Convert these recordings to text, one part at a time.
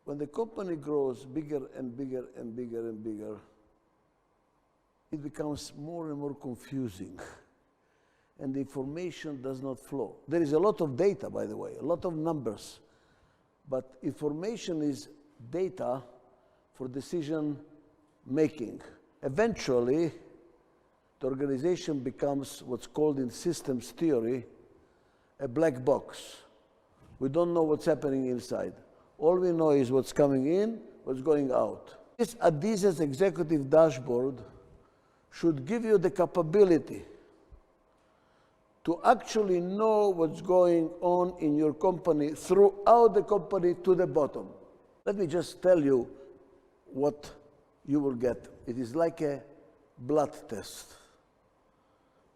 when the company grows bigger and bigger and bigger and bigger, it becomes more and more confusing, and the information does not flow. There is a lot of data, by the way, a lot of numbers, but information is data for decision making. Eventually, the organization becomes what's called in systems theory a black box. We don't know what's happening inside. All we know is what's coming in, what's going out. This Adizes Executive Dashboard should give you the capability to actually know what's going on in your company throughout the company to the bottom. Let me just tell you what you will get. It is like a blood test.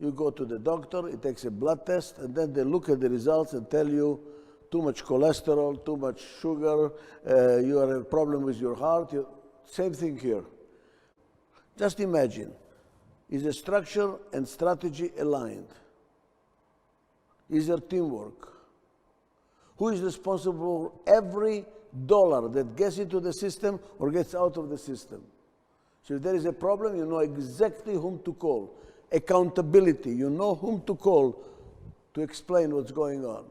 You go to the doctor, it takes a blood test, and then they look at the results and tell you too much cholesterol, too much sugar, you have a problem with your heart. Same thing here. Just imagine, is the structure and strategy aligned? Is there teamwork? Who is responsible for every dollar that gets into the system or gets out of the system? So if there is a problem, you know exactly whom to call. Accountability, you know whom to call to explain what's going on.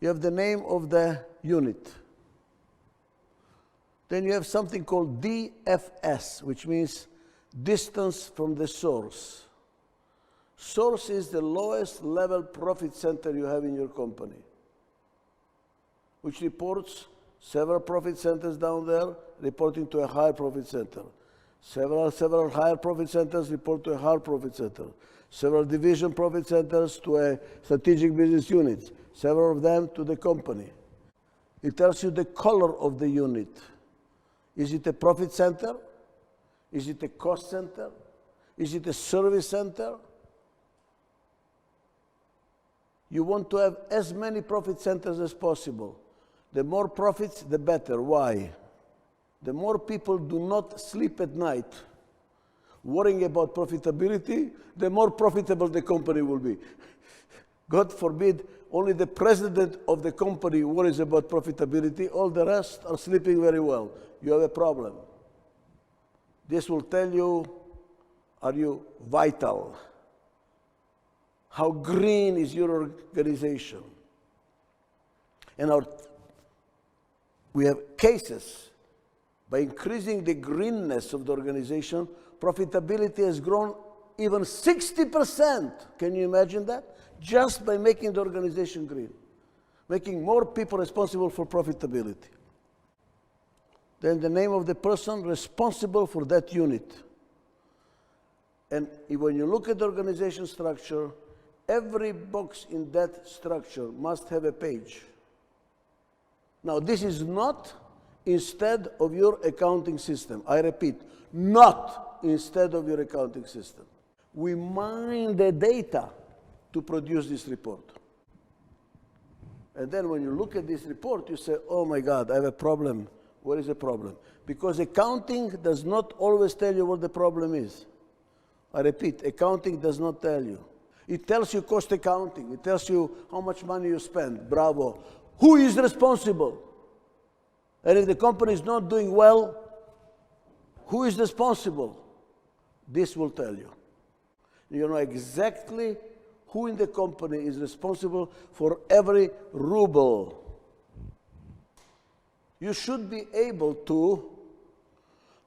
You have the name of the unit. Then you have something called DFS, which means distance from the source. Source is the lowest level profit center you have in your company, which reports several profit centers down there reporting to a higher profit center. Several higher profit centers report to a higher profit center. Several division profit centers to a strategic business units. Several of them to the company. It tells you the color of the unit. Is it a profit center? Is it a cost center? Is it a service center? You want to have as many profit centers as possible. The more profits, the better. Why? The more people do not sleep at night worrying about profitability, the more profitable the company will be. God forbid, only the president of the company worries about profitability, all the rest are sleeping very well. You have a problem. This will tell you, are you vital? How green is your organization? And we have cases. By increasing the greenness of the organization, profitability has grown even 60%. Can you imagine that? Just by making the organization green, making more people responsible for profitability. Then the name of the person responsible for that unit. And when you look at the organization structure, every box in that structure must have a page. Now, this is not instead of your accounting system. I repeat, not instead of your accounting system. We mine the data to produce this report. And then when you look at this report, you say, oh my God, I have a problem. What is the problem? Because accounting does not always tell you what the problem is. I repeat, accounting does not tell you. It tells you cost accounting. It tells you how much money you spend. Bravo. Who is responsible? And if the company is not doing well, who is responsible? This will tell you. You know exactly who in the company is responsible for every ruble. You should be able to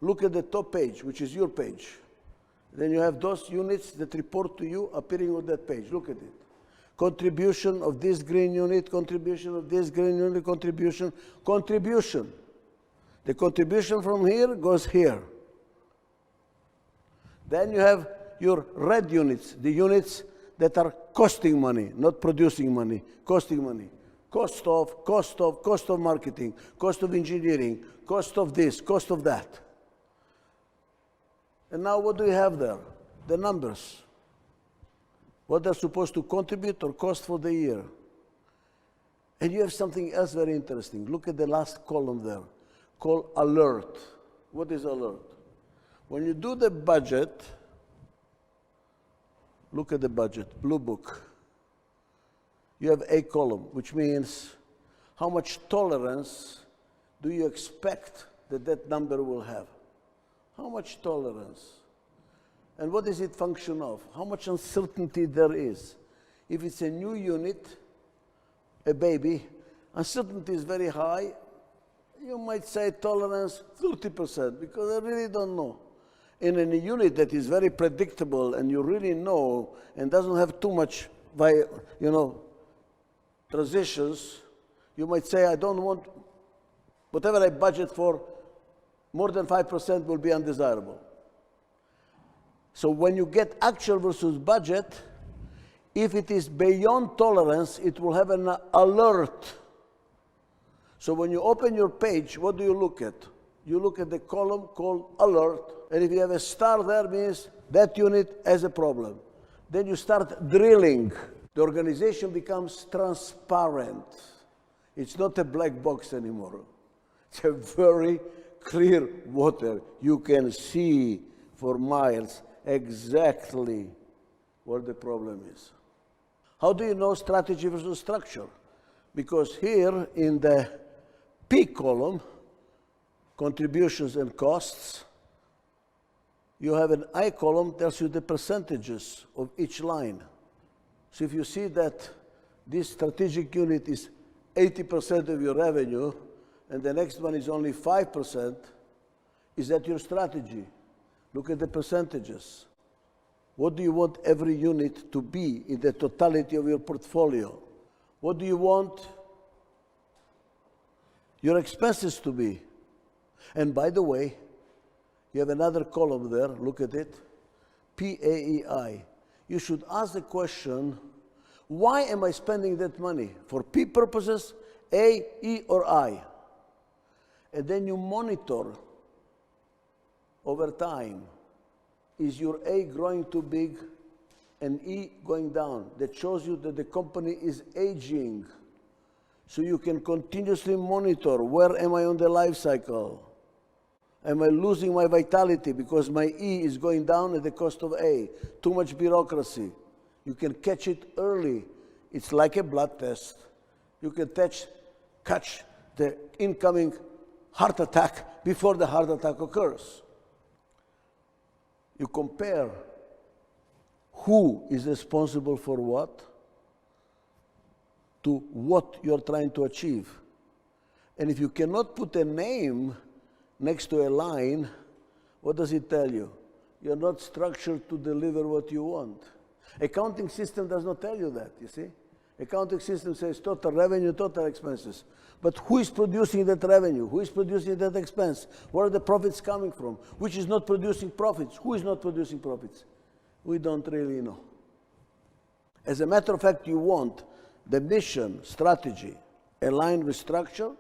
look at the top page, which is your page. Then you have those units that report to you appearing on that page. Look at it. Contribution of this green unit, contribution of this green unit, contribution. The contribution from here goes here. Then you have your red units, the units that are costing money, not producing money, costing money. Cost of marketing, cost of engineering, cost of this, cost of that. And now what do we have there? The numbers. What they're supposed to contribute or cost for the year. And you have something else very interesting. Look at the last column there, called alert. What is alert? When you do the budget, look at the budget, blue book. You have a column, which means how much tolerance do you expect that that number will have? How much tolerance? And what is it function of? How much uncertainty there is? If it's a new unit, a baby, uncertainty is very high. You might say tolerance 30% because I really don't know. In a unit that is very predictable and you really know and doesn't have too much, transitions, you might say, I don't want, whatever I budget for, more than 5% will be undesirable. So when you get actual versus budget, if it is beyond tolerance, it will have an alert. So when you open your page, what do you look at? You look at the column called alert, and if you have a star there, means that unit has a problem. Then you start drilling. The organization becomes transparent. It's not a black box anymore. It's a very clear water. You can see for miles exactly where the problem is. How do you know strategy versus structure? Because here in the P column, contributions and costs, you have an I column tells you the percentages of each line. So if you see that this strategic unit is 80% of your revenue and the next one is only 5%, is that your strategy? Look at the percentages. What do you want every unit to be in the totality of your portfolio? What do you want your expenses to be? And by the way, you have another column there, look at it, PAEI. You should ask the question, why am I spending that money? For P purposes, A, E, or I? And then you monitor over time. Is your A growing too big and E going down? That shows you that the company is aging. So you can continuously monitor, where am I on the life cycle? Am I losing my vitality because my E is going down at the cost of A? Too much bureaucracy. You can catch it early. It's like a blood test. You can catch the incoming heart attack before the heart attack occurs. You compare who is responsible for what to what you're trying to achieve. And if you cannot put a name next to a line, what does it tell you? You're not structured to deliver what you want. Accounting system does not tell you that, you see? Accounting system says total revenue, total expenses. But who is producing that revenue? Who is producing that expense? Where are the profits coming from? Which is not producing profits? Who is not producing profits? We don't really know. As a matter of fact, you want the mission, strategy, aligned with structure,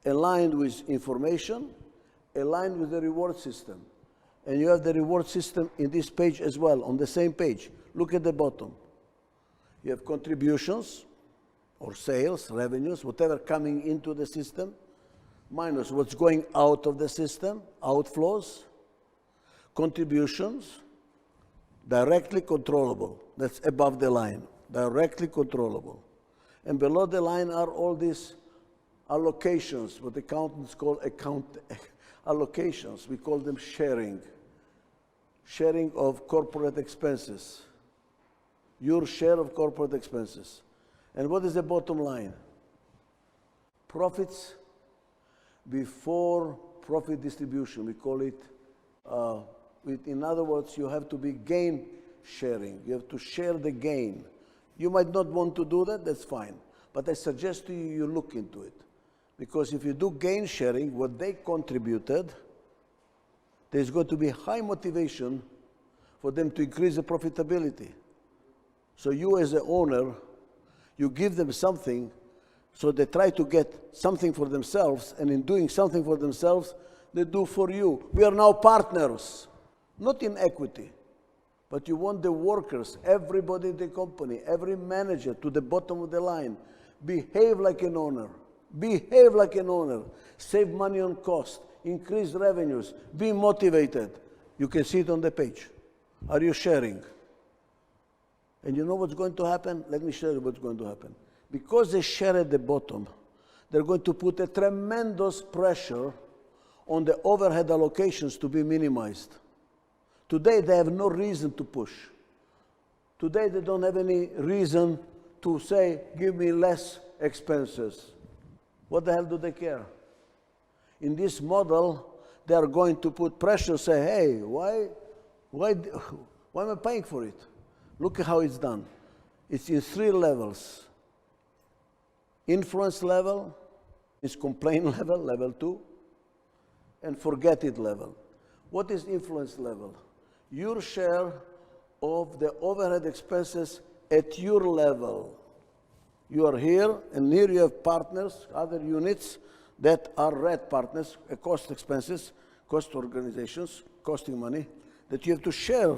aligned with information, aligned with the reward system. And you have the reward system in this page as well, on the same page. Look at the bottom. You have contributions, or sales, revenues, whatever coming into the system, minus what's going out of the system, outflows, contributions, directly controllable. That's above the line, directly controllable. And below the line are all these allocations, what accountants call allocations. We call them sharing. Sharing of corporate expenses. Your share of corporate expenses. And what is the bottom line? Profits before profit distribution. We call it, in other words, you have to be gain sharing. You have to share the gain. You might not want to do that, that's fine. But I suggest to you, you look into it. Because if you do gain sharing, what they contributed, there's going to be high motivation for them to increase the profitability. So you as an owner, you give them something, so they try to get something for themselves, and in doing something for themselves, they do for you. We are now partners, not in equity, but you want the workers, everybody in the company, every manager to the bottom of the line, behave like an owner. Behave like an owner. Save money on cost, increase revenues, be motivated. You can see it on the page. Are you sharing? And you know what's going to happen? Let me show you what's going to happen. Because they share at the bottom, they're going to put a tremendous pressure on the overhead allocations to be minimized. Today, they have no reason to push. Today, they don't have any reason to say, give me less expenses. What the hell do they care? In this model, they are going to put pressure, say, hey, why am I paying for it? Look at how it's done. It's in 3 levels. Influence level is complaint level, level 2, and forget it level. What is influence level? Your share of the overhead expenses at your level. You are here, and here you have partners, other units that are red partners, cost expenses, cost organizations, costing money, that you have to share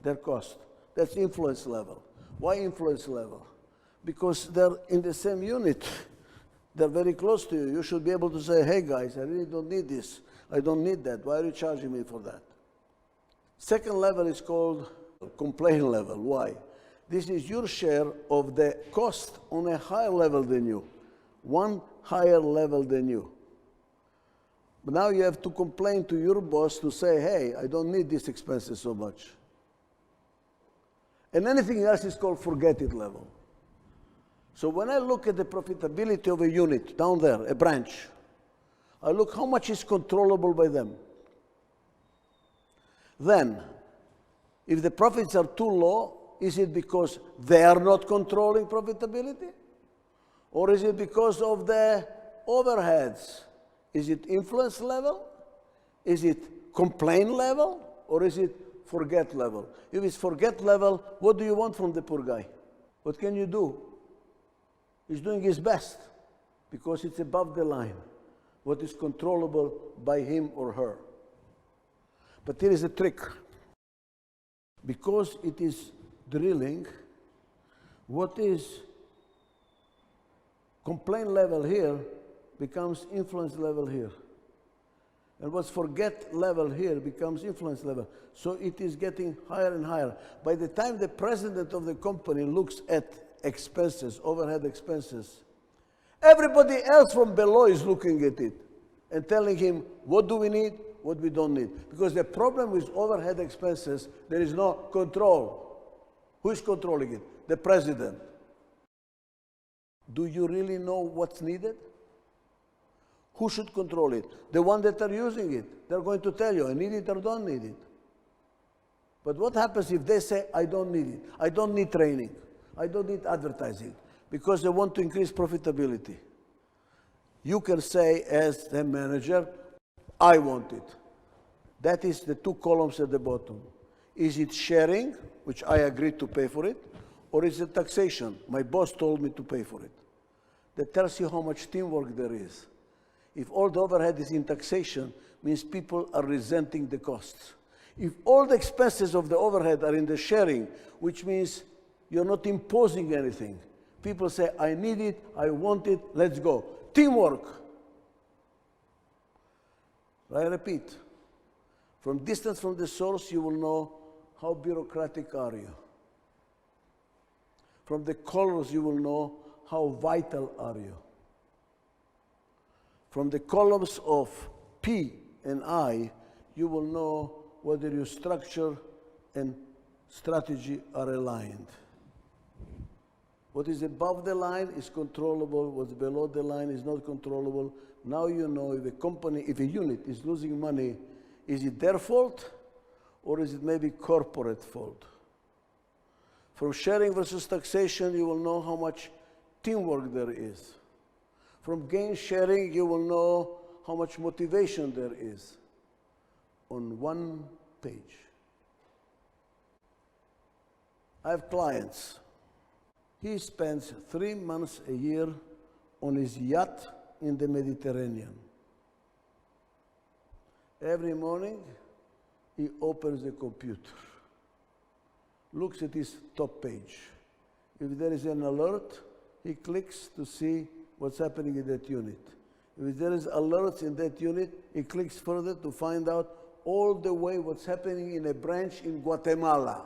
their cost. That's influence level. Why influence level? Because they're in the same unit. They're very close to you. You should be able to say, hey guys, I really don't need this. I don't need that. Why are you charging me for that? Second level is called complaint level. Why? This is your share of the cost on a higher level than you. One higher level than you. But now you have to complain to your boss to say, hey, I don't need these expenses so much. And anything else is called forget it level. So when I look at the profitability of a unit down there, a branch, I look how much is controllable by them. Then, if the profits are too low, is it because they are not controlling profitability? Or is it because of the overheads? Is it influence level? Is it complaint level? Or is it forget level? If it's forget level, what do you want from the poor guy? What can you do? He's doing his best because it's above the line, what is controllable by him or her. But here is a trick. Because it is drilling, what is complaint level here becomes influence level here. And what's forget level here becomes influence level. So it is getting higher and higher. By the time the president of the company looks at expenses, overhead expenses, everybody else from below is looking at it and telling him what do we need, what we don't need. Because the problem with overhead expenses, there is no control. Who is controlling it? The president. Do you really know what's needed? Who should control it? The one that are using it. They're going to tell you, I need it or don't need it. But what happens if they say, I don't need it, I don't need training, I don't need advertising, because they want to increase profitability? You can say as the manager, I want it. That is the 2 columns at the bottom. Is it sharing, which I agreed to pay for it, or is it taxation? My boss told me to pay for it. That tells you how much teamwork there is. If all the overhead is in taxation, means people are resenting the costs. If all the expenses of the overhead are in the sharing, which means you're not imposing anything. People say, I need it, I want it, let's go. Teamwork. I repeat, from distance from the source, you will know how bureaucratic are you. From the colors, you will know how vital are you. From the columns of P and I, you will know whether your structure and strategy are aligned. What is above the line is controllable, what's below the line is not controllable. Now you know if a company, if a unit is losing money, is it their fault or is it maybe corporate fault? From sharing versus taxation, you will know how much teamwork there is. From gain sharing, you will know how much motivation there is on one page. I have clients. He spends 3 months a year on his yacht in the Mediterranean. Every morning, he opens the computer, looks at his top page. If there is an alert, he clicks to see what's happening in that unit. If there is alerts in that unit, he clicks further to find out all the way what's happening in a branch in Guatemala.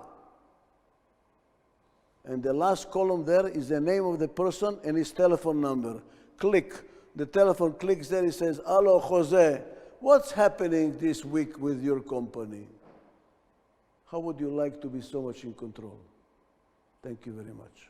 And the last column there is the name of the person and his telephone number. Click the telephone clicks there, he says, "Hello, Jose, what's happening this week with your company?" How would you like to be so much in control? Thank you very much.